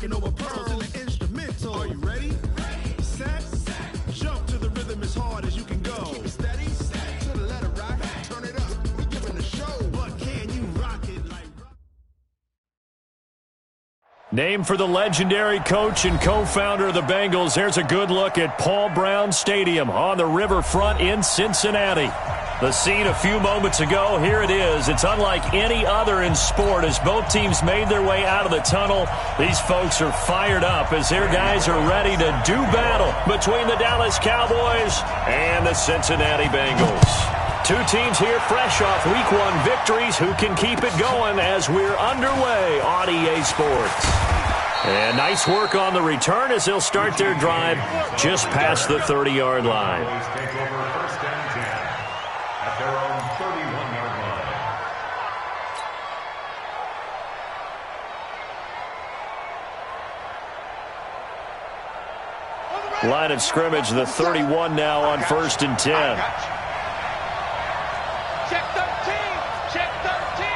walking over pearls in the instrumental. Are you ready? Set. Jump to the rhythm as hard as you can go. Keep it steady. To the letter rock. Turn it up. We're giving a show. But can you rock it like rock? Named for the legendary coach and co-founder of the Bengals, there's a good look at Paul Brown Stadium on the riverfront in Cincinnati. The scene a few moments ago, here it is. It's unlike any other in sport as both teams made their way out of the tunnel. These folks are fired up as their guys are ready to do battle between the Dallas Cowboys and the Cincinnati Bengals. Two teams here fresh off Week 1 victories who can keep it going as we're underway on EA Sports. And nice work on the return as they'll start their drive just past the 30-yard line. Line of scrimmage, the 31 now on 1st and 10. Check 13. Check 13.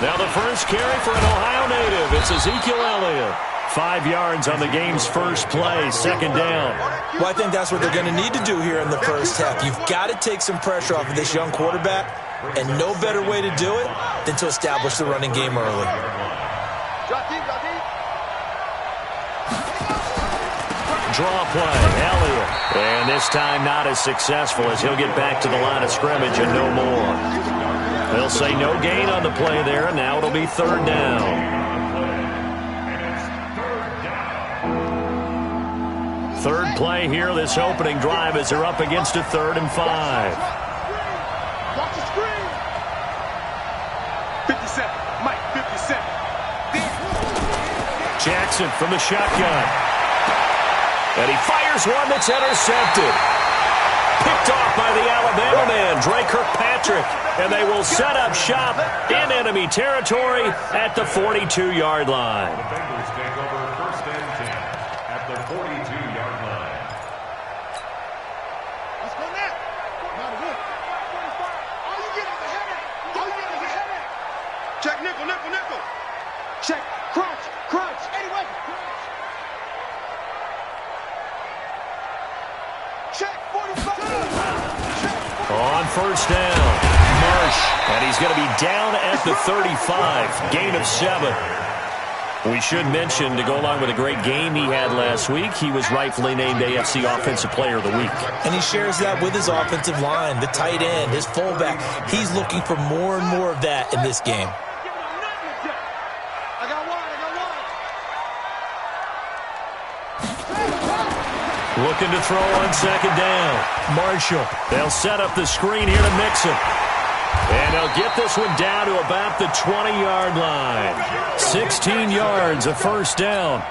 Now the first carry for an Ohio native. It's Ezekiel Elliott. 5 yards on the game's first play, 2nd down. Well, I think that's what they're going to need to do here in the first half. You've got to take some pressure off of this young quarterback, and no better way to do it than to establish the running game early. Draw play, Elliott. And this time not as successful as he'll get back to the line of scrimmage and no more. They'll say no gain on the play there, and now it'll be 3rd down. 3rd play here, this opening drive as they're up against a 3rd and 5. Watch the screen. 57. Mike, 57. Jackson from the shotgun. And he fires one that's intercepted. Picked off by the Alabama man, Dre Kirkpatrick. And they will set up shop in enemy territory at the 42-yard line. The Bengals take over 1st and 10 at the 42-yard line. Let's go now. All you get is a headache. All you get is a headache. Check nickel, nickel, nickel. Check crunch, crunch. Anyway. Check 45. On 1st down, Marsh. And he's going to be down at the 35. Gain of 7. We should mention, to go along with a great game he had last week, he was rightfully named AFC Offensive Player of the Week. And he shares that with his offensive line, the tight end, his fullback. He's looking for more and more of that in this game. I got one. Looking to throw on 2nd down. Marshall. They'll set up the screen here to mix it. And they'll get this one down to about the 20-yard line. 16 yards, a 1st down.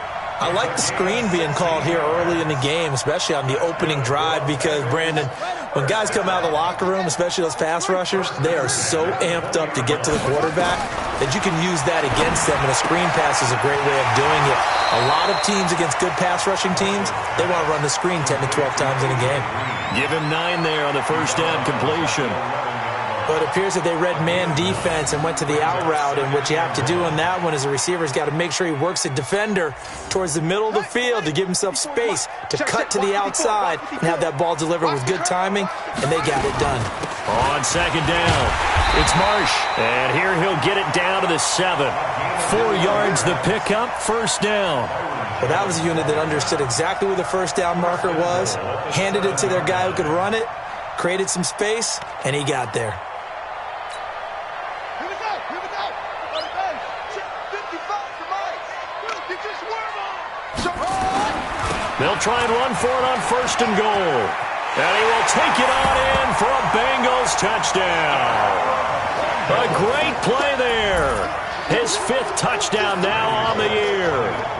I like the screen being called here early in the game, especially on the opening drive, because, Brandon, when guys come out of the locker room, especially those pass rushers, they are so amped up to get to the quarterback that you can use that against them, and a screen pass is a great way of doing it. A lot of teams against good pass rushing teams, they want to run the screen 10 to 12 times in a game. Give him 9 there on the 1st down completion. But it appears that they read man defense and went to the out route, and what you have to do on that one is the receiver's got to make sure he works the defender towards the middle of the field to give himself space to cut to the outside and have that ball delivered with good timing, and they got it done. On 2nd down, it's Marsh, and here he'll get it down to the 7. 4 yards the pickup, 1st down. Well, that was a unit that understood exactly where the 1st down marker was, handed it to their guy who could run it, created some space, and he got there. They'll try and run for it on 1st and goal. And he will take it on in for a Bengals touchdown. A great play there. His 5th touchdown now on the year.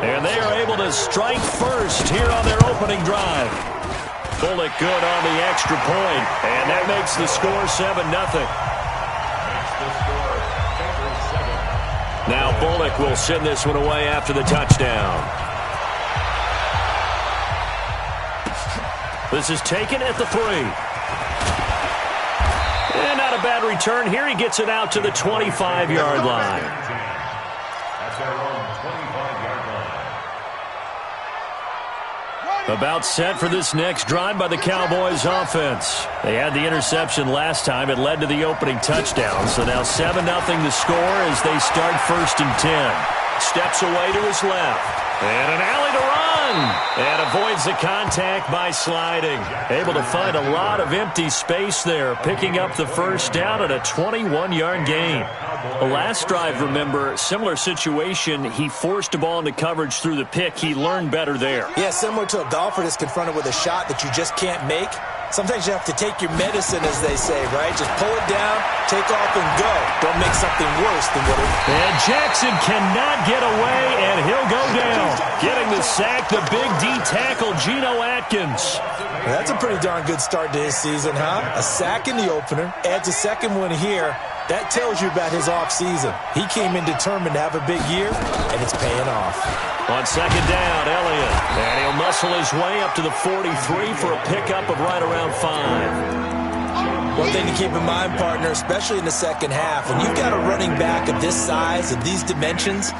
And they are able to strike first here on their opening drive. Bullock good on the extra point. And that makes the score 7-0. Now Bullock will send this one away after the touchdown. This is taken at the 3. And not a bad bad return here. He gets it out to the 25-yard line. At their own 25-yard line. About set for this next drive by the Cowboys offense. They had the interception last time. It led to the opening touchdown. So now 7-0 the score as they start 1st and 10. Steps away to his left. And an alley to run. And avoids the contact by sliding. Able to find a lot of empty space there, picking up the first down at a 21-yard gain. The last drive, remember, similar situation. He forced the ball into coverage through the pick. He learned better there. Yeah, similar to a golfer that's confronted with a shot that you just can't make. Sometimes you have to take your medicine, as they say, right? Just pull it down, take off, and go. Don't make something worse than what it is. And Jackson cannot get away, and he'll go down. Getting the sack, the big D tackle, Geno Atkins. That's a pretty darn good start to his season, huh? A sack in the opener, adds a second one here. That tells you about his offseason. He came in determined to have a big year, and it's paying off. On second down, Elliott. And he'll muscle his way up to the 43 for a pickup of right around 5. One thing to keep in mind, partner, especially in the second half, when you've got a running back of this size, of these dimensions,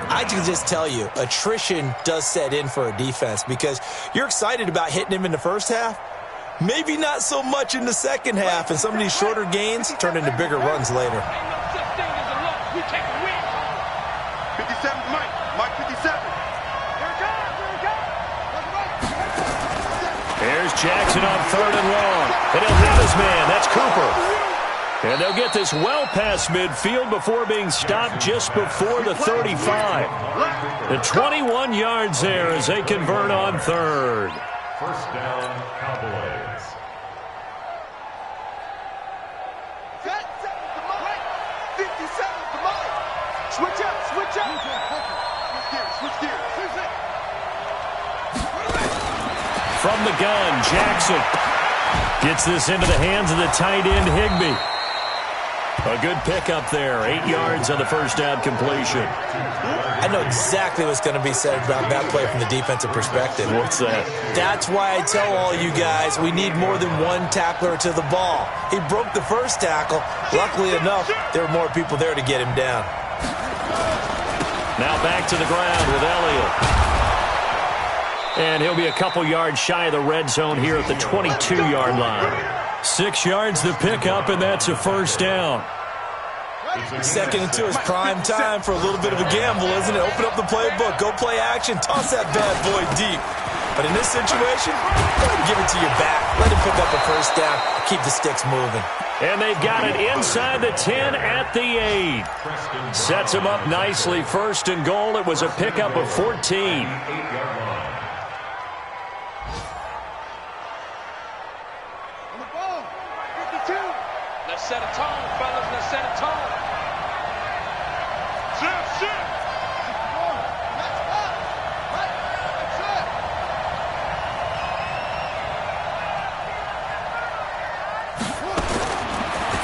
I can just tell you, attrition does set in for a defense because you're excited about hitting him in the first half. Maybe not so much in the second half, and some of these shorter gains turn into bigger runs later. 57, Mike 57. Here's Jackson on 3rd and long. And he'll hit his man. That's Cooper. And they'll get this well past midfield before being stopped just before the 35. The 21 yards there as they convert on 3rd. First down, Cowboys. Switch up. Switch gears. From the gun, Jackson gets this into the hands of the tight end, Higbee. A good pickup there. 8 yards on the first down completion. I know exactly what's going to be said about that play from the defensive perspective. What's that? That's why I tell all you guys we need more than one tackler to the ball. He broke the first tackle. Luckily enough, there were more people there to get him down. Now back to the ground with Elliott. And he'll be a couple yards shy of the red zone here at the 22-yard line. 6 yards the pickup, and that's a first down. 2nd and 2 is prime time for a little bit of a gamble, isn't it? Open up the playbook, go play action, toss that bad boy deep. But in this situation, go ahead and give it to your back. Let him pick up a first down, keep the sticks moving. And they've got it inside the 10 at the 8. Sets him up nicely. 1st and goal. It was a pickup of 14. Let's set a tone, fellas. Let's set a tone. Sit.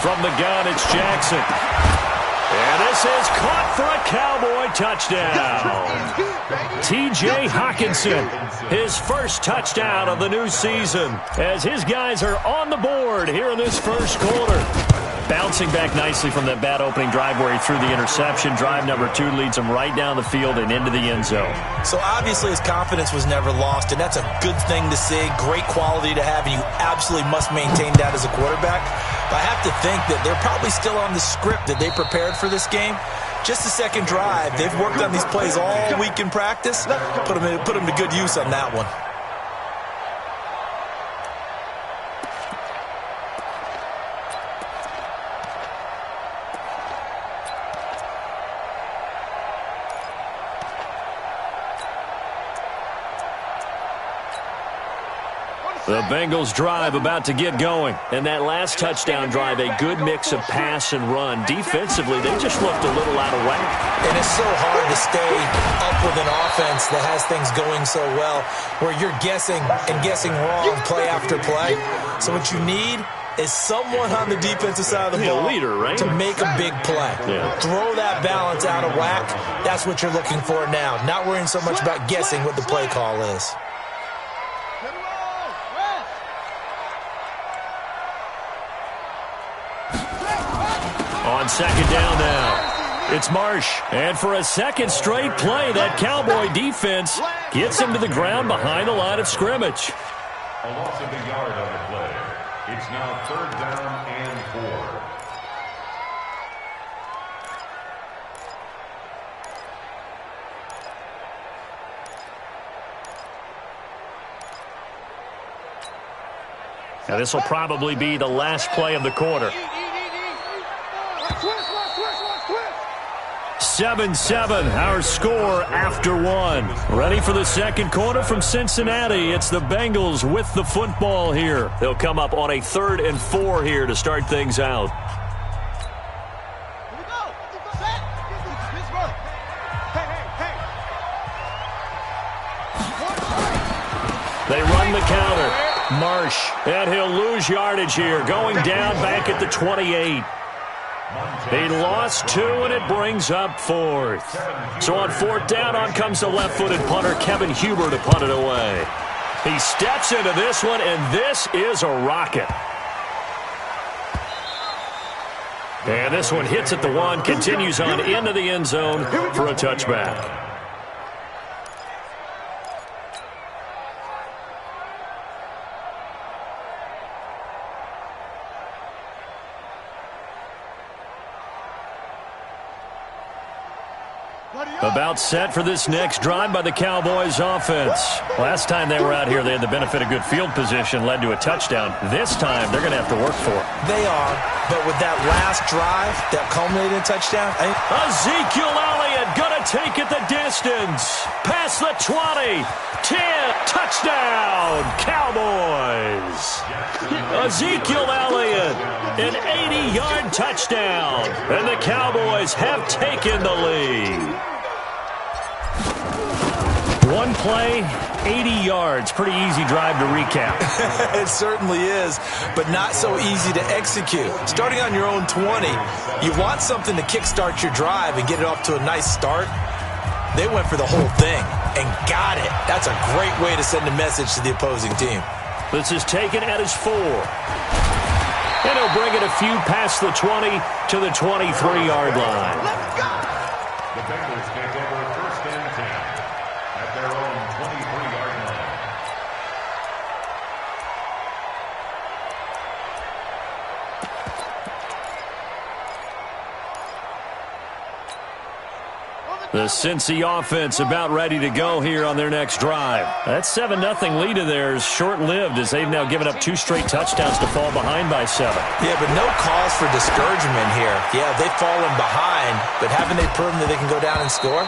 From the gun, it's Jackson. And this is caught for a Cowboy touchdown. T.J. Hockenson, his first touchdown of the new season, as his guys are on the board here in this first quarter. Bouncing back nicely from that bad opening drive where he threw the interception. Drive number 2 leads him right down the field and into the end zone. So obviously his confidence was never lost, and that's a good thing to see. Great quality to have, and you absolutely must maintain that as a quarterback. But I have to think that they're probably still on the script that they prepared for this game. Just the second drive. They've worked on these plays all week in practice. Put them to good use on that one. The Bengals drive about to get going. And that last touchdown drive, a good mix of pass and run. Defensively, they just looked a little out of whack. And it's so hard to stay up with an offense that has things going so well, where you're guessing and guessing wrong play after play. So what you need is someone on the defensive side of the ball leader, right? to make a big play. Yeah. Throw that balance out of whack. That's what you're looking for now. Not worrying so much about guessing what the play call is. On second down now. It's Marsh. And for a second straight play, that Cowboy defense gets him to the ground behind the line of scrimmage. A loss of a yard on the play. It's now 3rd down and 4. Now this will probably be the last play of the quarter. 7-7, our score after 1. Ready for the second quarter from Cincinnati. It's the Bengals with the football here. They'll come up on a 3rd and 4 here to start things out. They run the counter. Marsh, and he'll lose yardage here, going down back at the 28. He lost 2, and it brings up 4th. So on 4th down, on comes the left-footed punter, Kevin Huber, to punt it away. He steps into this one, and this is a rocket. And this one hits at the 1, continues on into the end zone for a touchback. About set for this next drive by the Cowboys offense. Last time they were out here, they had the benefit of good field position, led to a touchdown. This time, they're going to have to work for it. They are, but with that last drive that culminated in a touchdown, Ezekiel Elliott going to take it the distance. Past the 20. 10. Touchdown, Cowboys. Ezekiel Elliott, an 80-yard touchdown. And the Cowboys have taken the lead. One play, 80 yards. Pretty easy drive to recap. It certainly is, but not so easy to execute. Starting on your own 20, you want something to kickstart your drive and get it off to a nice start. They went for the whole thing and got it. That's a great way to send a message to the opposing team. This is taken at his 4. And he'll bring it a few past the 20 to the 23-yard line. The Bengals take over 1st and 10 at their own 23-yard line. The Cincy offense about ready to go here on their next drive. That 7-0 lead of theirs short-lived as they've now given up 2 straight touchdowns to fall behind by 7. Yeah, but no cause for discouragement here. Yeah, they've fallen behind, but haven't they proven that they can go down and score?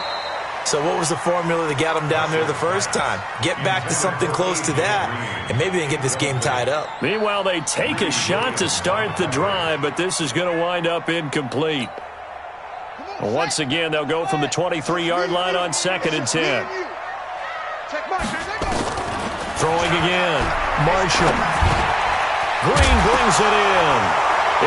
So what was the formula that got them down there the first time? Get back to something close to that, and maybe they can get this game tied up. Meanwhile, they take a shot to start the drive, but this is going to wind up incomplete. Once again, they'll go from the 23-yard line on 2nd and 10. Throwing again. Marshall. Green brings it in.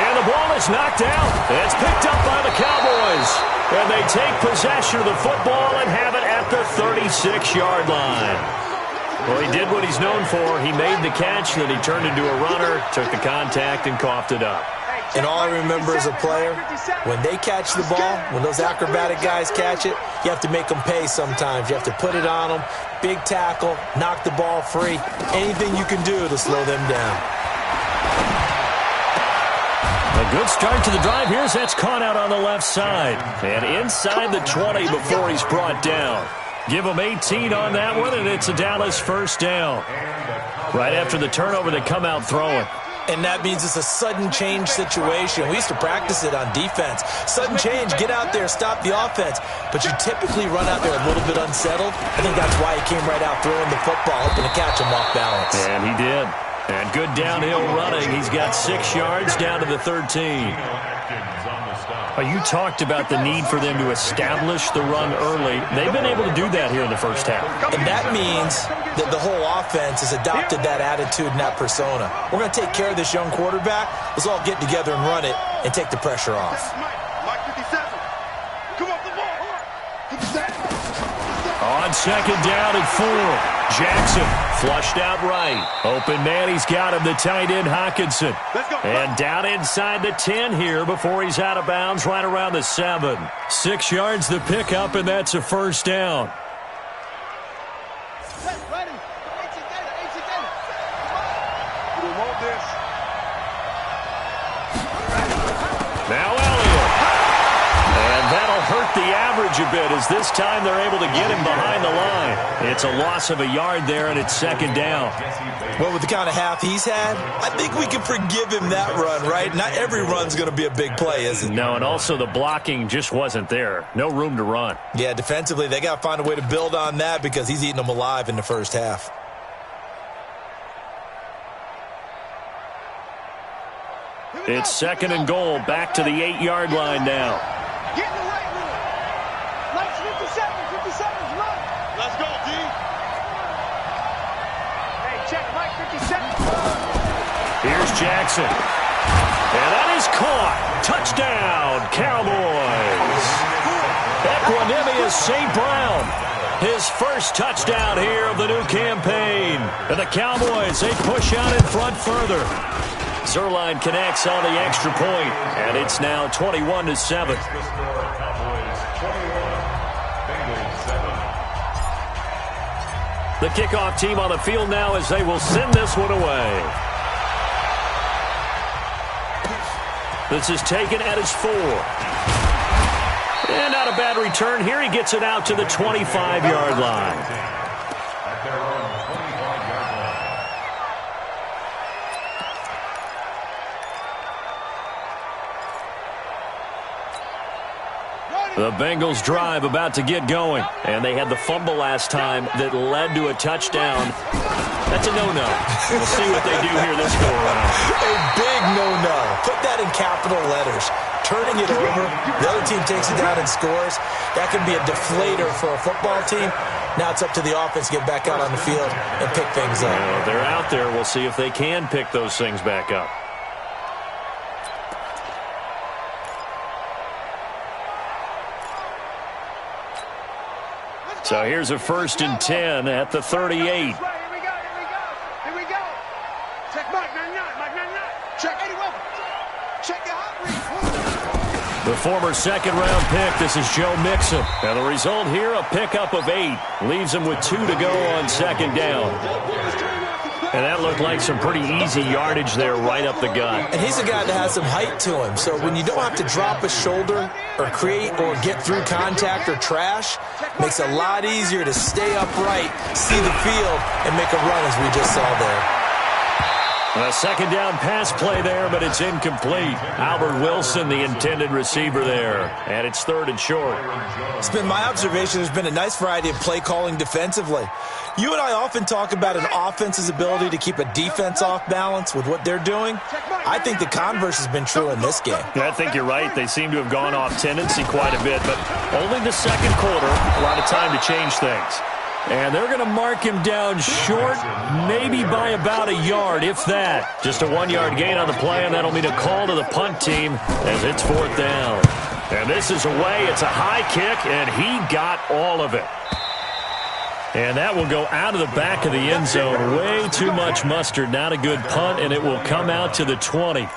And the ball is knocked out. It's picked up by the Cowboys. And they take possession of the football and have it at the 36-yard line. Well, he did what he's known for. He made the catch, then he turned into a runner, took the contact, and coughed it up. And all I remember as a player, when they catch the ball, when those acrobatic guys catch it, you have to make them pay sometimes. You have to put it on them, big tackle, knock the ball free, anything you can do to slow them down. A good start to the drive here as that's caught out on the left side. And inside the 20 before he's brought down. Give him 18 on that one, and it's a Dallas 1st down. Right after the turnover, they come out throwing. And that means it's a sudden change situation. We used to practice it on defense. Sudden change, get out there, stop the offense. But you typically run out there a little bit unsettled. I think that's why he came right out throwing the football, hoping to catch him off balance. And he did. And good downhill running. He's got 6 yards down to the 13. You talked about the need for them to establish the run early. They've been able to do that here in the first half. And that means that the whole offense has adopted that attitude and that persona. We're going to take care of this young quarterback. Let's all get together and run it and take the pressure off. On 2nd down and 4. Jackson flushed out right. Open man, he's got him, the tight end Hawkinson. And down inside the 10 here before he's out of bounds right around the 7. 6 yards the pickup, and that's a first down. Now Elliott. And that'll hurt the average a bit as this time they're able to get him behind the line. It's a loss of a yard there, and it's second down. Well, with the kind of half he's had, I think we can forgive him that run, right? Not every run's going to be a big play, is it? No, and also the blocking just wasn't there. No room to run. Yeah, defensively, they got to find a way to build on that because he's eating them alive in the first half. It's second and goal, back to the 8-yard line now. Get in the right with it. Like 57's run. Let's go, D. Hey, check Mike 57. Here's Jackson. And that is caught. Touchdown, Cowboys. Equanimous St. Brown. His first touchdown here of the new campaign. And the Cowboys, they push out in front further. Zerline connects on the extra point, and it's now 21-7. The kickoff team on the field now as they will send this one away. This is taken at his 4. And not a bad return here. He gets it out to the 25-yard line. The Bengals drive about to get going, and they had the fumble last time that led to a touchdown. That's a no-no. We'll see what they do here this go-around. A big no-no. Put that in capital letters. Turning it over, the other team takes it down and scores. That can be a deflator for a football team. Now it's up to the offense to get back out on the field and pick things up. Well, they're out there. We'll see if they can pick those things back up. So here's a 1st and 10 at the 38. Here we go. Check Mike 99. Check 81. Check your hot read. The former second-round pick, this is Joe Mixon. And the result here, a pickup of 8. Leaves him with 2 to go on second down. And that looked like some pretty easy yardage there right up the gut. And he's a guy that has some height to him. So when you don't have to drop a shoulder or create or get through contact or trash, makes it a lot easier to stay upright, see the field, and make a run as we just saw there. A second down pass play there, but it's incomplete. Albert Wilson, the intended receiver there. And it's 3rd and short. It's been my observation there's been a nice variety of play calling defensively. You and I often talk about an offense's ability to keep a defense off balance with what they're doing. I think the converse has been true in this game. Yeah, I think you're right. They seem to have gone off tendency quite a bit, but only the second quarter, a lot of time to change things. And they're going to mark him down short, maybe by about a yard, if that. Just a 1-yard gain on the play, and that'll mean a call to the punt team as it's 4th down. And this is away. It's a high kick, and he got all of it. And that will go out of the back of the end zone. Way too much mustard. Not a good punt, and it will come out to the 20.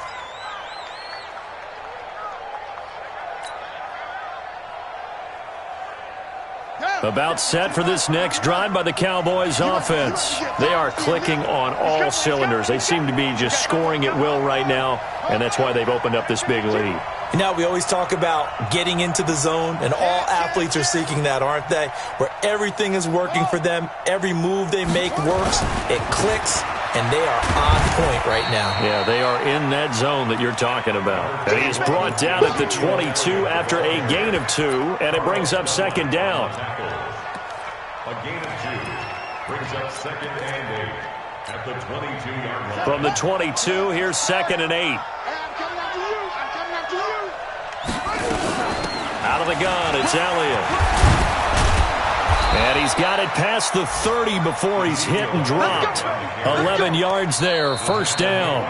About set for this next drive by the Cowboys offense. They are clicking on all cylinders. They seem to be just scoring at will right now, and that's why they've opened up this big lead. Now, we always talk about getting into the zone, and all athletes are seeking that, aren't they? Where everything is working for them, every move they make works, it clicks, and they are on point right now. Yeah, they are in that zone that you're talking about. And he is brought down at the 22 after a gain of 2, and it brings up second down. A gain of 2 brings up 2nd and 8 at the 22-yard line. From the 22, here's 2nd and 8. Out of the gun, it's Elliott. And he's got it past the 30 before he's hit and dropped. 11 yards there, first down.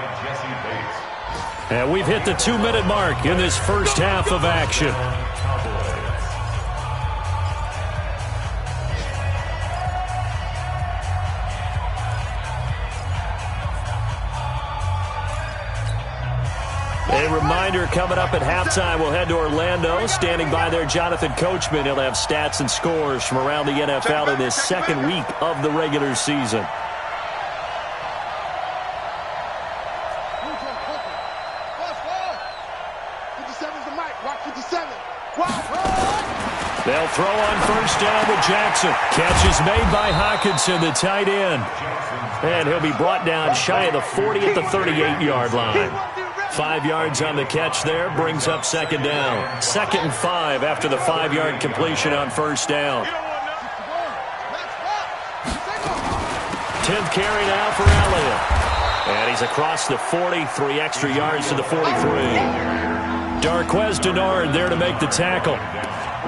And we've hit the 2-minute mark in this first half of action. reminder, coming up at halftime, we'll head to Orlando. Standing by there, Jonathan Coachman. He'll have stats and scores from around the NFL in this second week of the regular season. They'll throw on first down with Jackson. Catch is made by Hockenson, the tight end. And he'll be brought down shy of the 40 at the 38-yard line. 5 yards on the catch there, brings up second down. 2nd and 5 after the 5-yard completion on first down. 10th carry now for Elliott. And he's across the 40, 3 extra yards to the 43. Darquez Denard there to make the tackle.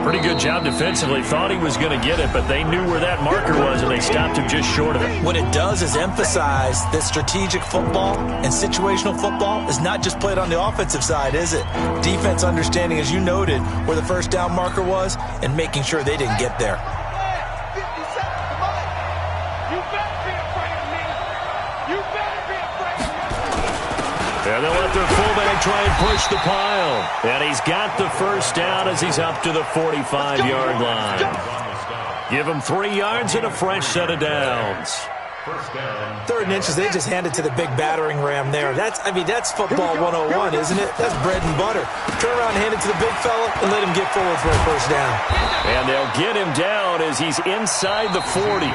Pretty good job defensively. Thought he was going to get it, but they knew where that marker was, and they stopped him just short of it. What it does is emphasize that strategic football and situational football is not just played on the offensive side, is it? Defense understanding, as you noted, where the first down marker was and making sure they didn't get there. And they'll let their fullback try and push the pile. And he's got the first down as he's up to the 45-yard line. Give him 3 yards and a fresh set of downs. 3rd and inches, they just handed to the big battering ram there. That's football 101, isn't it? That's bread and butter. Turn around, hand it to the big fella, and let him get forward for a first down. And they'll get him down as he's inside the 40.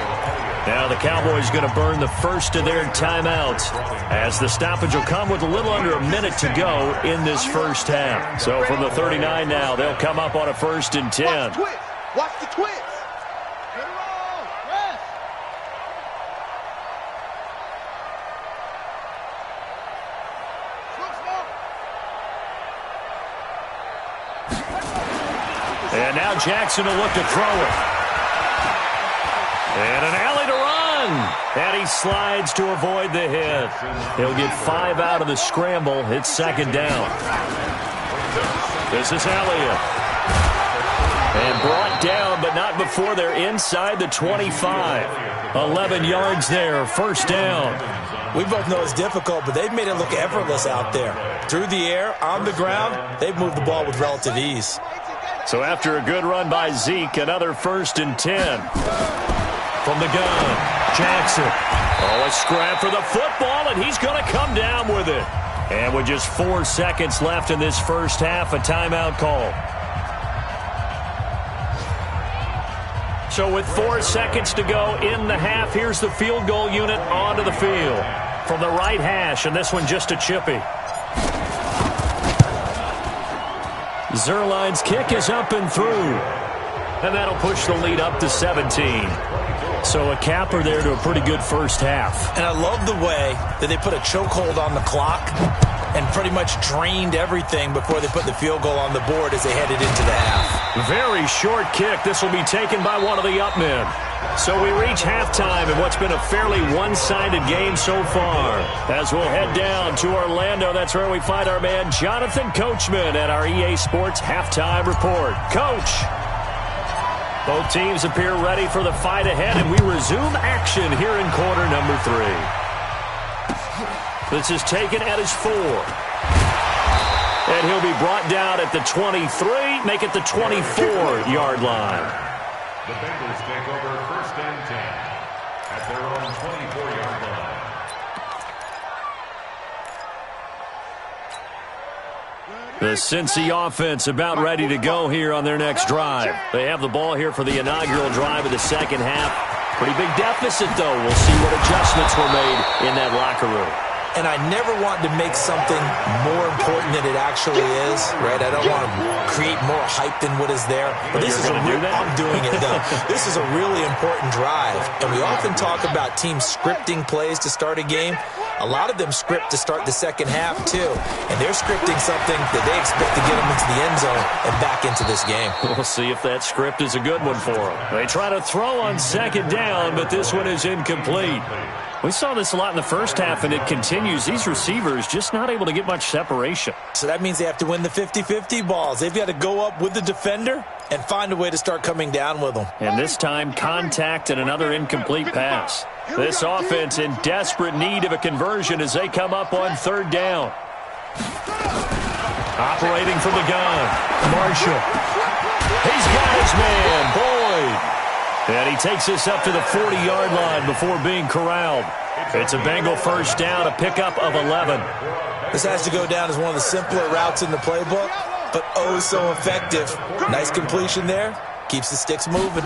Now the Cowboys going to burn the first of their timeouts as the stoppage will come with a little under a minute to go in this first half. So from the 39 now, they'll come up on a 1st and 10. Watch the twist. And now Jackson will look to throw it. And an alley to run. And he slides to avoid the hit. He'll get 5 out of the scramble. It's 2nd down. This is Elliott. And brought down, but not before they're inside the 25. 11 yards there, first down. We both know it's difficult, but they've made it look effortless out there. Through the air, on the ground, they've moved the ball with relative ease. So after a good run by Zeke, another 1st and 10. From the gun, Jackson. Oh, a scrap for the football, and he's going to come down with it. And with just 4 seconds left in this first half, a timeout call. So with 4 seconds to go in the half, here's the field goal unit onto the field. From the right hash, and this one just a chippy. Zerline's kick is up and through. And that'll push the lead up to 17. So a capper there to a pretty good first half. And I love the way that they put a chokehold on the clock and pretty much drained everything before they put the field goal on the board as they headed into the half. Very short kick. This will be taken by one of the up men. So we reach halftime in what's been a fairly one-sided game so far. As we'll head down to Orlando, that's where we find our man Jonathan Coachman at our EA Sports Halftime Report. Coach! Both teams appear ready for the fight ahead, and we resume action here in quarter number 3. This is taken at his 4. And he'll be brought down at the 23, make it the 24-yard line. The Bengals take over 1st and 10 at their own 24-yard line. The Cincy offense about ready to go here on their next drive. They have the ball here for the inaugural drive of the second half. Pretty big deficit, though. We'll see what adjustments were made in that locker room. And I never want to make something more important than it actually is, right? I don't want to create more hype than what is there. But this is I'm doing it, though. This is a really important drive. And we often talk about teams scripting plays to start a game. A lot of them script to start the second half, too. And they're scripting something that they expect to get them into the end zone and back into this game. We'll see if that script is a good one for them. They try to throw on second down, but this one is incomplete. We saw this a lot in the first half, and it continues. These receivers just not able to get much separation. So that means they have to win the 50-50 balls. They've got to go up with the defender and find a way to start coming down with them. And this time, contact and another incomplete pass. This offense in desperate need of a conversion as they come up on 3rd down. Operating from the gun, Marshall. He's got his man, Boyd. And he takes this up to the 40-yard line before being corralled. It's a Bengal first down, a pickup of 11. This has to go down as one of the simpler routes in the playbook, but oh so effective. Nice completion there. Keeps the sticks moving.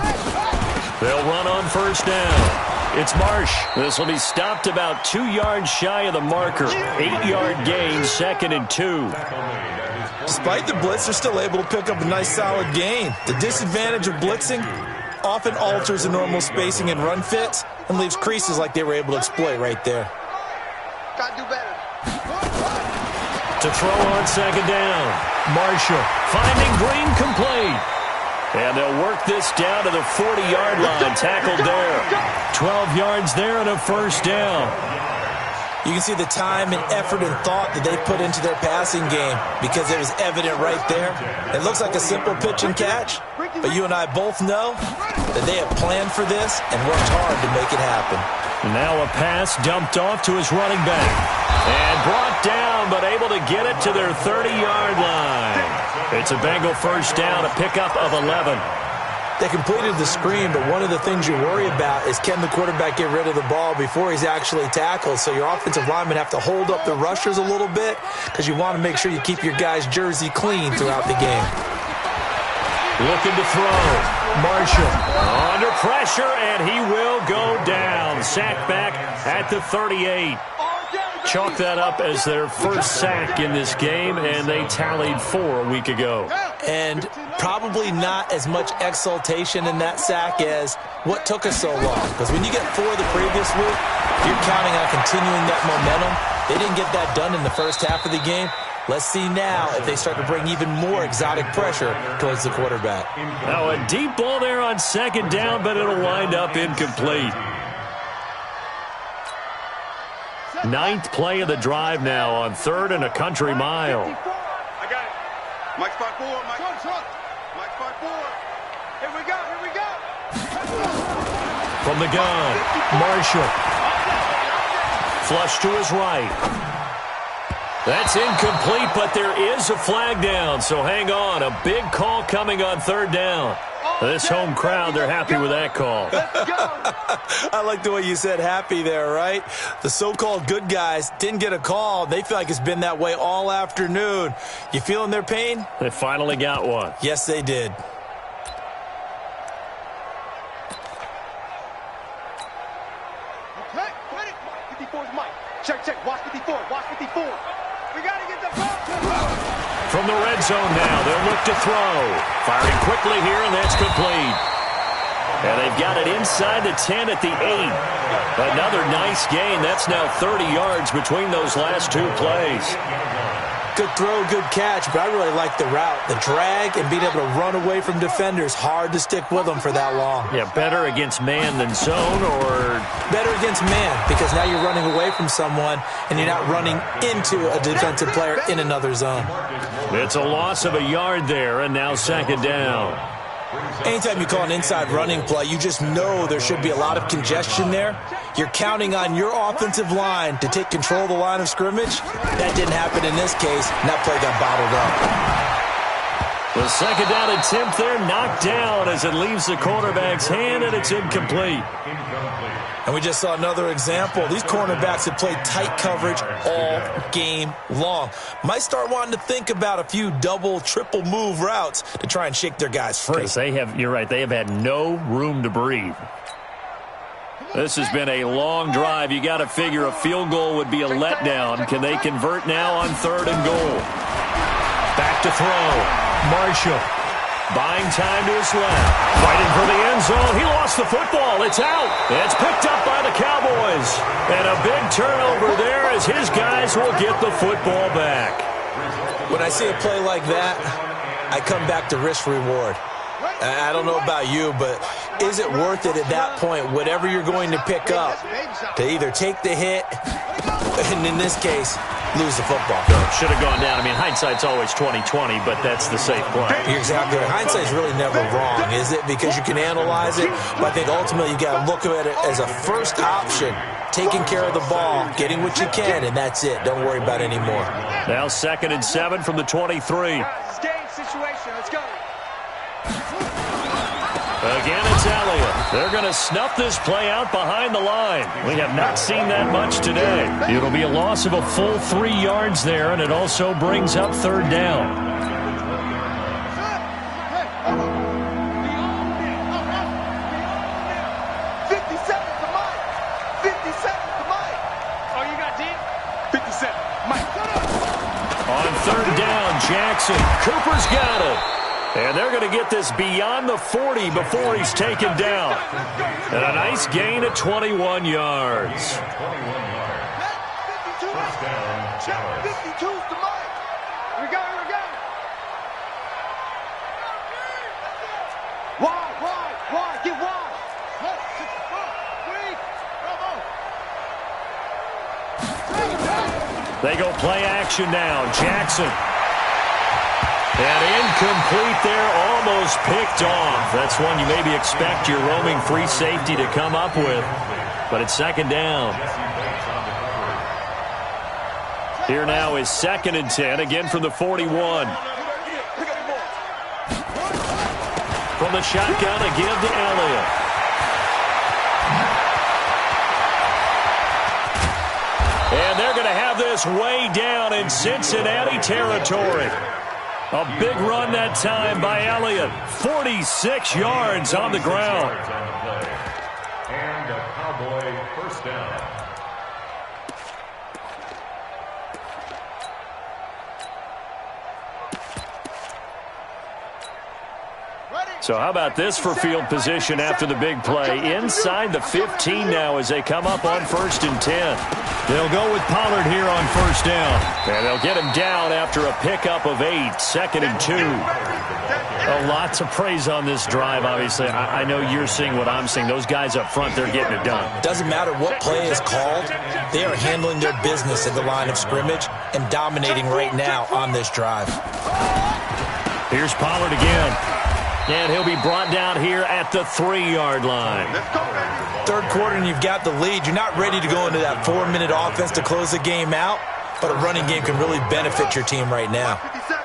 They'll run on first down. It's Marsh. This will be stopped about 2 yards shy of the marker. 8-yard gain, 2nd and 2. Despite the blitz, they're still able to pick up a nice solid gain. The disadvantage of blitzing often alters the normal spacing and run fits and leaves creases like they were able to exploit right there. Gotta do better. To throw on second down. Marshall finding Green complete. And they'll work this down to the 40-yard line. Tackled there. 12 yards there and a first down. You can see the time and effort and thought that they put into their passing game because it was evident right there. It looks like a simple pitch and catch, but you and I both know that they have planned for this and worked hard to make it happen. Now a pass dumped off to his running back. And brought down, but able to get it to their 30-yard line. It's a Bengal first down, a pickup of 11. They completed the screen, but one of the things you worry about is can the quarterback get rid of the ball before he's actually tackled. So your offensive linemen have to hold up the rushers a little bit because you want to make sure you keep your guy's jersey clean throughout the game. Looking to throw. Marshall under pressure, and he will go down. Sack back at the 38. Chalk that up as their first sack in this game, and they tallied 4 a week ago. And probably not as much exultation in that sack as what took us so long. Because when you get 4 the previous week, you're counting on continuing that momentum. They didn't get that done in the first half of the game. Let's see now if they start to bring even more exotic pressure towards the quarterback. Now a deep ball there on second down, but it'll wind up incomplete. 9th play of the drive now on 3rd and a country mile. I got it. Mike spot 4. Mike spot 4. Here we go. From the gun, Marshall. Flush to his right. That's incomplete, but there is a flag down, so hang on. A big call coming on 3rd down. This home crowd, they're happy with that call. I like the way you said happy there, right? The so-called good guys didn't get a call. They feel like it's been that way all afternoon. You feeling their pain? They finally got one. Yes, they did. Okay, ready? 54 is Mike. Check. Watch 54. We got to get the ball. From the red zone now, they'll look to throw. Firing quickly here, and that's complete. And they've got it inside the 10 at the 8. Another nice gain. That's now 30 yards between those last 2 plays. Good throw, good catch, but I really like the route. The drag and being able to run away from defenders. Hard to stick with them for that long. Yeah, better against man than zone, or better against man, because now you're running away from someone and you're not running into a defensive player in another zone. It's a loss of a yard there, and now 2nd down. Anytime you call an inside running play, you just know there should be a lot of congestion there. You're counting on your offensive line to take control of the line of scrimmage. That didn't happen in this case, and that play got bottled up. The 2nd down attempt there knocked down as it leaves the quarterback's hand, and it's incomplete. And we just saw another example. These cornerbacks have played tight coverage all game long. Might start wanting to think about a few double, triple move routes to try and shake their guys free. Because you're right, they have had no room to breathe. This has been a long drive. You got to figure a field goal would be a letdown. Can they convert now on 3rd and goal? Back to throw. Marshall. Buying time to his left. Fighting for the end zone. He lost the football. It's out. It's picked up by the Cowboys. And a big turnover there as his guys will get the football back. When I see a play like that, I come back to risk reward. I don't know about you, but is it worth it at that point, whatever you're going to pick up, to either take the hit, and in this case, lose the football? Should have gone down. I mean, hindsight's always 20/20, but that's the safe play. You're exactly right. Hindsight's really never wrong, is it? Because you can analyze it, but I think ultimately you got to look at it as a first option taking care of the ball, getting what you can, and that's it. Don't worry about any more. Now 2nd and 7 from the 23. It's game situation. Let's go. Again, it's Elliott. They're going to snuff this play out behind the line. We have not seen that much today. It'll be a loss of a full 3 yards there, and it also brings up 3rd down. 50 seconds to Mike. 50 seconds to Mike. Oh, you got deep? 57. Mike. On 3rd down, Jackson. Cooper's got it. And they're going to get this beyond the 40 before he's taken down. And a nice gain of 21 yards. 21 yards. First down, Challenge. 52's to Mike. Here we go. Here we go. Wide. Get wide. They go play action now. Jackson. And incomplete there, almost picked off. That's one you maybe expect your roaming free safety to come up with. But it's 2nd down. Here now is 2nd and 10, again from the 41. From the shotgun, again to Elliott. And they're going to have this way down in Cincinnati territory. A big run that time by Elliott. 46 yards on the ground. And a Cowboy first down. So how about this for field position after the big play? Inside the 15 now as they come up on 1st and 10. They'll go with Pollard here on 1st down. And they'll get him down after a pickup of 8, 2nd and 2. Oh, lots of praise on this drive, obviously. I know you're seeing what I'm seeing. Those guys up front, they're getting it done. Doesn't matter what play is called. They are handling their business at the line of scrimmage and dominating right now on this drive. Here's Pollard again. And he'll be brought down here at the 3-yard line. 3rd quarter and you've got the lead. You're not ready to go into that 4-minute offense to close the game out, but a running game can really benefit your team right now. 57.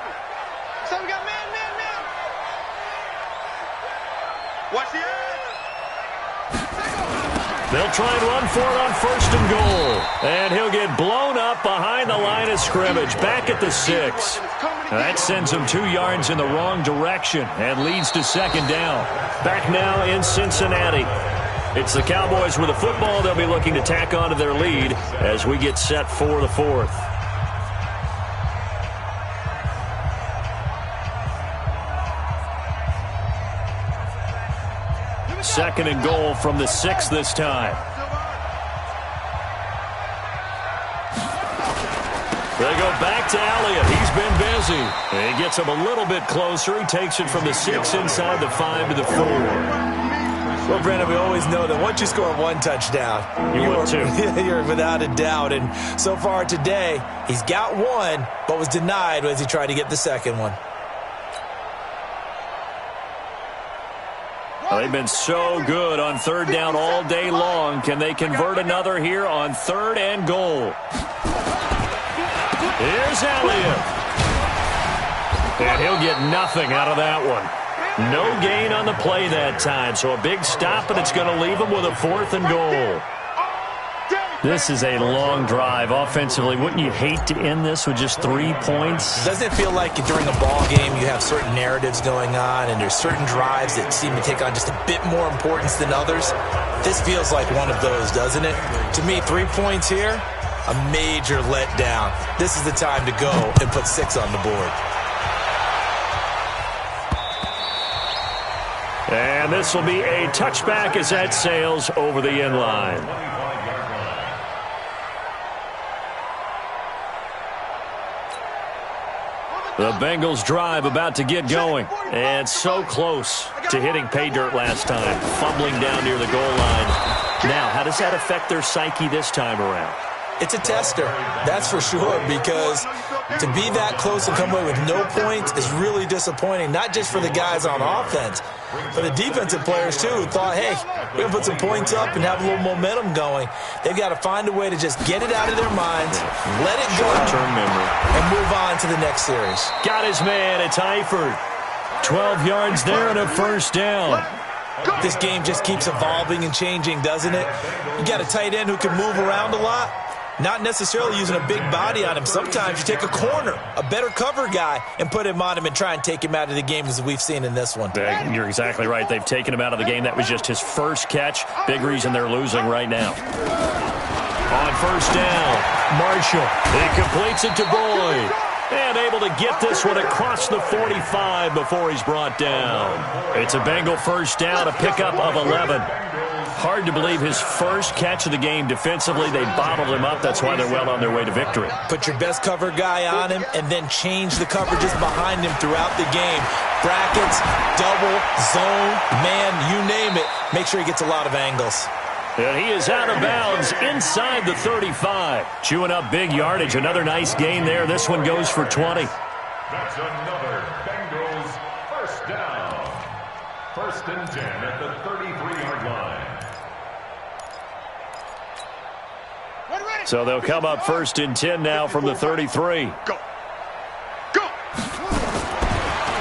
So we got man. Watch the edge. They'll try and run for it on 1st and goal. And he'll get blown up behind the line of scrimmage, back at the 6. That sends him 2 yards in the wrong direction and leads to 2nd down. Back now in Cincinnati. It's the Cowboys with the football. They'll be looking to tack on to their lead as we get set for the 4th. Second and goal from the 6 this time. They go back to Elliott. He's been busy. And he gets him a little bit closer. He takes it from the 6 inside the 5 to the 4. Well, Brandon, we always know that once you score 1 touchdown, you're without a doubt. And so far today, he's got 1, but was denied as he tried to get the 2nd one. Well, they've been so good on 3rd down all day long. Can they convert another here on 3rd and goal? Here's Elliott. And he'll get nothing out of that one. No gain on the play that time. So a big stop, and it's going to leave him with a 4th and goal. This is a long drive offensively. Wouldn't you hate to end this with just 3 points? Doesn't it feel like during a ball game you have certain narratives going on and there's certain drives that seem to take on just a bit more importance than others? This feels like one of those, doesn't it? To me, 3 points here, a major letdown. This is the time to go and put 6 on the board. And this will be a touchback as that sails over the end line. The Bengals drive about to get going. And so close to hitting pay dirt last time. Fumbling down near the goal line. Now, how does that affect their psyche this time around? It's a tester, that's for sure, because To be that close and come away with no points is really disappointing, not just for the guys on offense, for the defensive players, too, who thought, hey, we're going to put some points up and have a little momentum going. They've got to find a way to just get it out of their minds, let it go, short-term memory, and move on to the next series. Got his man. It's Eifert. 12 yards there and a first down. This game just keeps evolving and changing, doesn't it? You got a tight end who can move around a lot. Not necessarily using a big body on him. Sometimes you take a corner, a better cover guy, and put him on him and try and take him out of the game, as we've seen in this one. You're exactly right. They've taken him out of the game. That was just his first catch. Big reason they're losing right now. On first down, Marshall. He completes it to Boyd. And able to get this one across the 45 before he's brought down. It's a Bengal first down, a pickup of 11. Hard to believe his first catch of the game defensively. They bottled him up. That's why they're well on their way to victory. Put your best cover guy on him and then change the coverages behind him throughout the game. Brackets, double, zone, man, you name it. Make sure he gets a lot of angles. And he is out of bounds inside the 35. Chewing up big yardage. Another nice gain there. This one goes for 20. That's another Bengals first down. First and 10 at the 33-yard line. So they'll come up first and 10 now from the 33. Go. Go.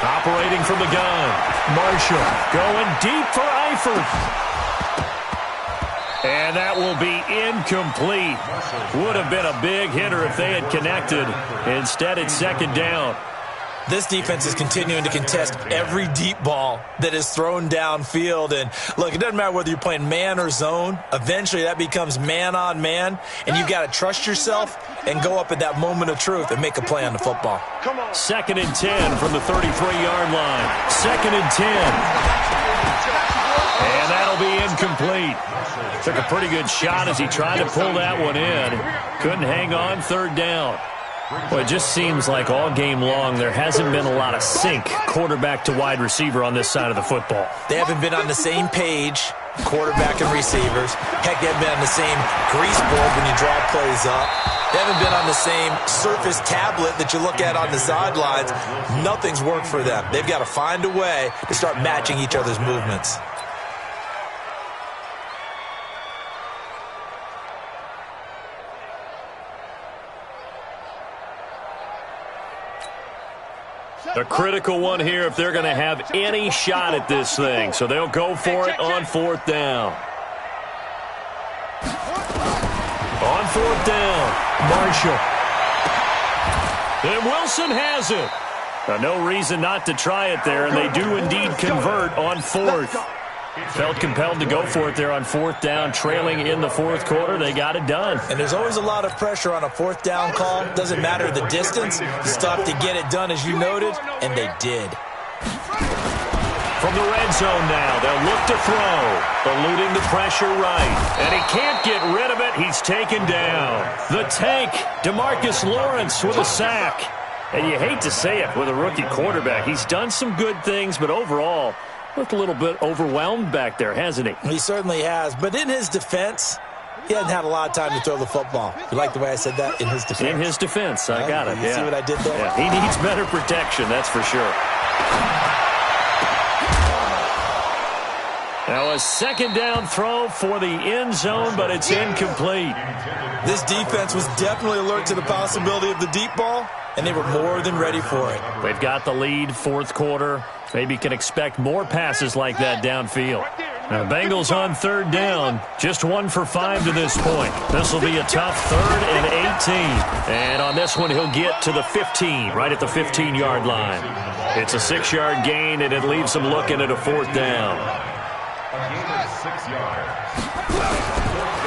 Operating from the gun. Marshall going deep for Eifert. And that will be incomplete. Would have been a big hitter if they had connected. Instead, it's second down. This defense is continuing to contest every deep ball that is thrown downfield. And, look, it doesn't matter whether you're playing man or zone. Eventually, that becomes man-on-man. And you've got to trust yourself and go up at that moment of truth and make a play on the football. Come on. Second and 10 from the 33-yard line. Second and 10. And that'll be incomplete. Took a pretty good shot as he tried to pull that one in. Couldn't hang on, third down. Well, it just seems like all game long there hasn't been a lot of sync quarterback to wide receiver on this side of the football. They haven't been on the same page, quarterback and receivers. Heck, they haven't been on the same grease board when you draw plays up. They haven't been on the same surface tablet that you look at on the sidelines. Nothing's worked for them. They've got to find a way to start matching each other's movements. A critical one here if they're going to have any shot at this thing. So they'll go for it on fourth down. On fourth down, Marshall. And Wilson has it. No reason not to try it there, and they do indeed convert on fourth. Felt compelled to go for it there on fourth down, trailing in the fourth quarter. They got it done. And there's always a lot of pressure on a fourth down call. Doesn't matter the distance. You still have to get it done, as you noted, and they did. From the red zone now, they'll look to throw. Eluding the pressure right. And he can't get rid of it. He's taken down. The tank, DeMarcus Lawrence with a sack. And you hate to say it with a rookie quarterback. He's done some good things, but overall, looked a little bit overwhelmed back there, hasn't he? He certainly has. But in his defense, he hasn't had a lot of time to throw the football. You like the way I said that? In his defense. In his defense. I got it. You see what I did there? Yeah, he needs better protection, that's for sure. Now a second down throw for the end zone, but it's incomplete. This defense was definitely alert to the possibility of the deep ball, and they were more than ready for it. They've got the lead, fourth quarter. Maybe can expect more passes like that downfield. Now, the Bengals on third down, just 1 for 5 to this point. This will be a tough 3rd and 18. And on this one, he'll get to the 15, right at the 15-yard line. It's a 6-yard gain, and it leaves them looking at a fourth down.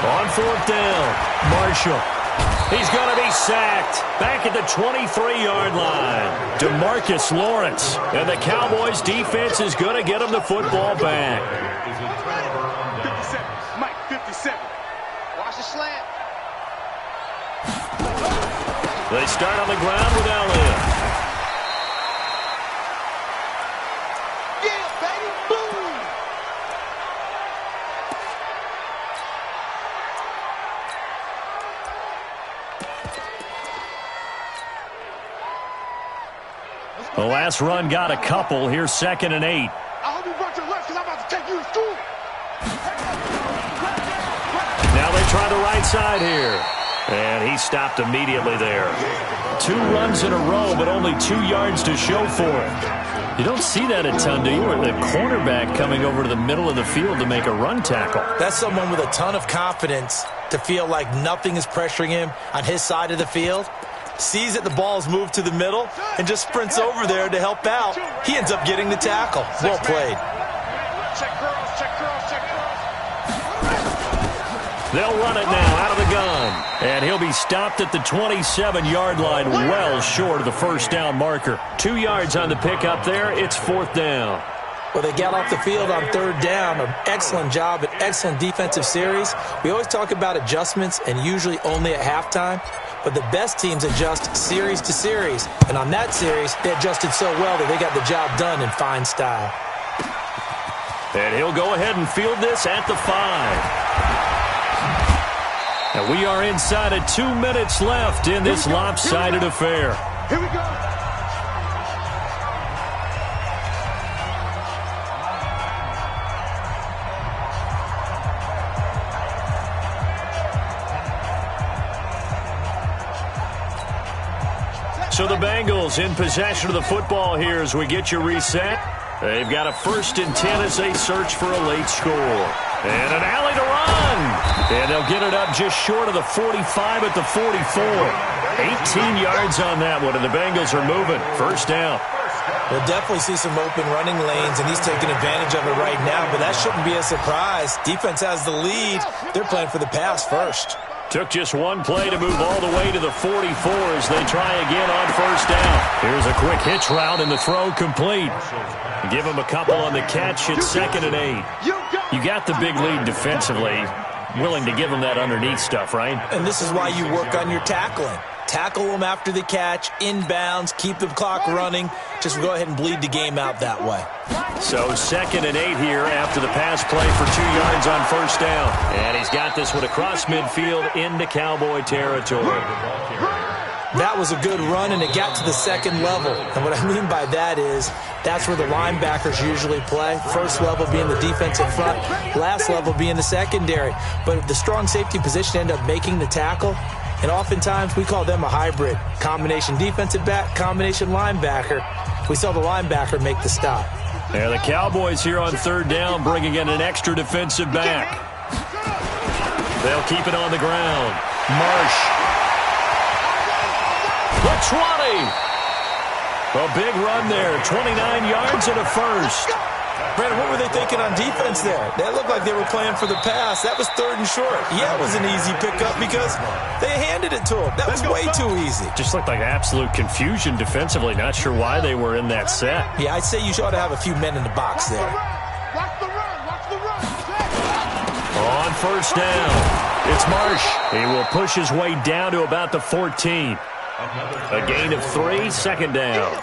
On fourth down, Marshall. He's going to be sacked back at the 23-yard line. DeMarcus Lawrence. And the Cowboys' defense is going to get him the football back. 57. Mike, 57. Watch the slant. They start on the ground with Elliott. Yeah, baby. Boom. The last run got a couple. Here's 2nd and 8. I hope you brought your lunch because I'm about to take you to school. Now they try the right side here. And he stopped immediately there. 2 runs in a row, but only 2 yards to show for it. You don't see that a ton, do you? Or the cornerback coming over to the middle of the field to make a run tackle. That's someone with a ton of confidence to feel like nothing is pressuring him on his side of the field. Sees that the ball is moved to the middle and just sprints over there to help out. He ends up getting the tackle. Well played. Check girls, check girls, check girls. They'll run it now out of the gun. And he'll be stopped at the 27-yard line, well short of the first down marker. 2 yards on the pickup there. It's 4th down. Well, they got off the field on 3rd down. An excellent job, an excellent defensive series. We always talk about adjustments and usually only at halftime. But the best teams adjust series to series. And on that series, they adjusted so well that they got the job done in fine style. And he'll go ahead and field this at the 5. And we are inside of 2 minutes left in this lopsided affair. Here we go. So the Bengals in possession of the football here as we get you reset. They've got a 1st and 10 as they search for a late score. And an alley to run. And they'll get it up just short of the 45 at the 44. 18 yards on that one, and the Bengals are moving. 1st down. We'll definitely see some open running lanes, and he's taking advantage of it right now, but that shouldn't be a surprise. Defense has the lead. They're playing for the pass first. Took just 1 play to move all the way to the 44 as they try again on 1st down. Here's a quick hitch route, and the throw complete. Give him a couple on the catch. It's 2nd and 8. You got the big lead defensively. Willing to give him that underneath stuff, right? And this is why you work on your tackling. Tackle them after the catch, inbounds, keep the clock running. Just go ahead and bleed the game out that way. So 2nd and 8 here after the pass play for 2 yards on 1st down. And he's got this one across midfield into Cowboy territory. That was a good run, and it got to the 2nd level. And what I mean by that is that's where the linebackers usually play. 1st level being the defensive front, last level being the secondary. But if the strong safety position ended up making the tackle, and oftentimes we call them a hybrid. Combination defensive back, combination linebacker. We saw the linebacker make the stop. Yeah, the Cowboys here on 3rd down bringing in an extra defensive back. They'll keep it on the ground. Marsh. The 20. A big run there. 29 yards and a 1st. Brandon, what were they thinking on defense there? That looked like they were playing for the pass. That was 3rd and short. Yeah, it was an easy pickup because they handed it to him. That was way too easy. Just looked like absolute confusion defensively. Not sure why they were in that set. Yeah, I'd say you ought to have a few men in the box there. Watch the run. Watch the run. On 1st down, it's Marsh. He will push his way down to about the 14. A gain of 3, 2nd down.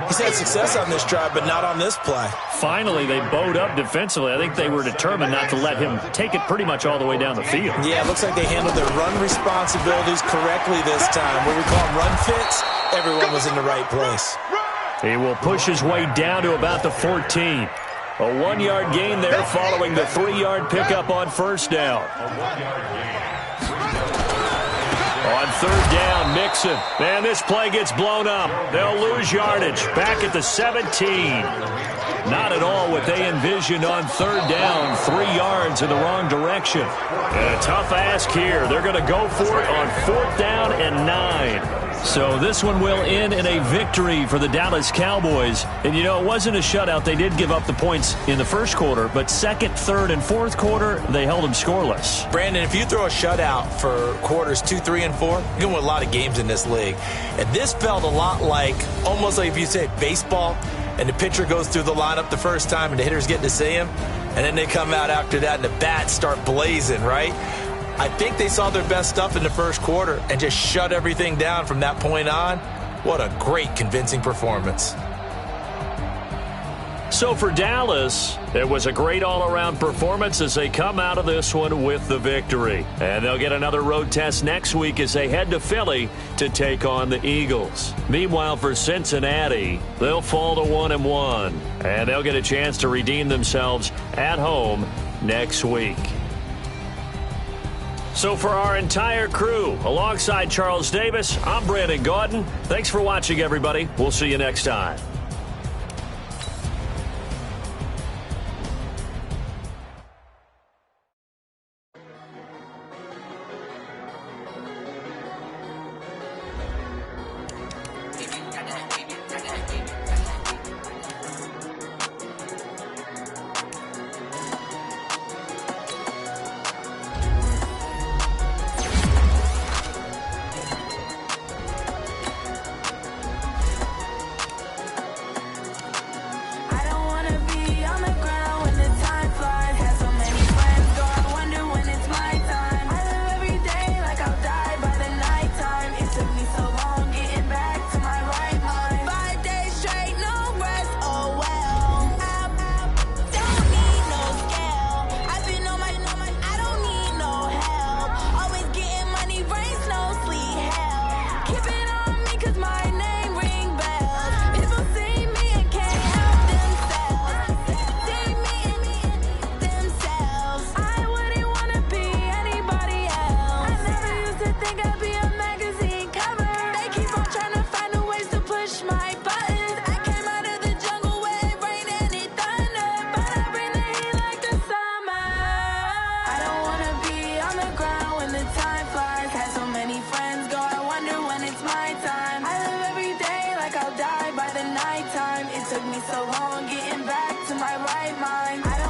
He's had success on this drive, but not on this play. Finally, they bowed up defensively. I think they were determined not to let him take it pretty much all the way down the field. Yeah, it looks like they handled their run responsibilities correctly this time. What we call them run fits, everyone was in the right place. He will push his way down to about the 14. A 1-yard gain there following the 3-yard pickup on 1st down. On 3rd down, Mixon. Man, this play gets blown up. They'll lose yardage. Back at the 17. Not at all what they envisioned on 3rd down. 3 yards in the wrong direction. And a tough ask here. They're going to go for it on 4th down and 9. So this one will end in a victory for the Dallas Cowboys. And, you know, it wasn't a shutout. They did give up the points in the 1st quarter, but 2nd, 3rd, and 4th quarter, they held them scoreless. Brandon, if you throw a shutout for quarters 2, 3, and 4, you're going to win a lot of games in this league. And this felt a lot like, almost like if you say baseball, and the pitcher goes through the lineup the first time and the hitters get to see him, and then they come out after that and the bats start blazing, right? I think they saw their best stuff in the 1st quarter and just shut everything down from that point on. What a great, convincing performance. So for Dallas, it was a great all-around performance as they come out of this one with the victory. And they'll get another road test next week as they head to Philly to take on the Eagles. Meanwhile, for Cincinnati, they'll fall to 1-1, and they'll get a chance to redeem themselves at home next week. So for our entire crew, alongside Charles Davis, I'm Brandon Gaudin. Thanks for watching, everybody. We'll see you next time. Took me so long getting back to my right mind.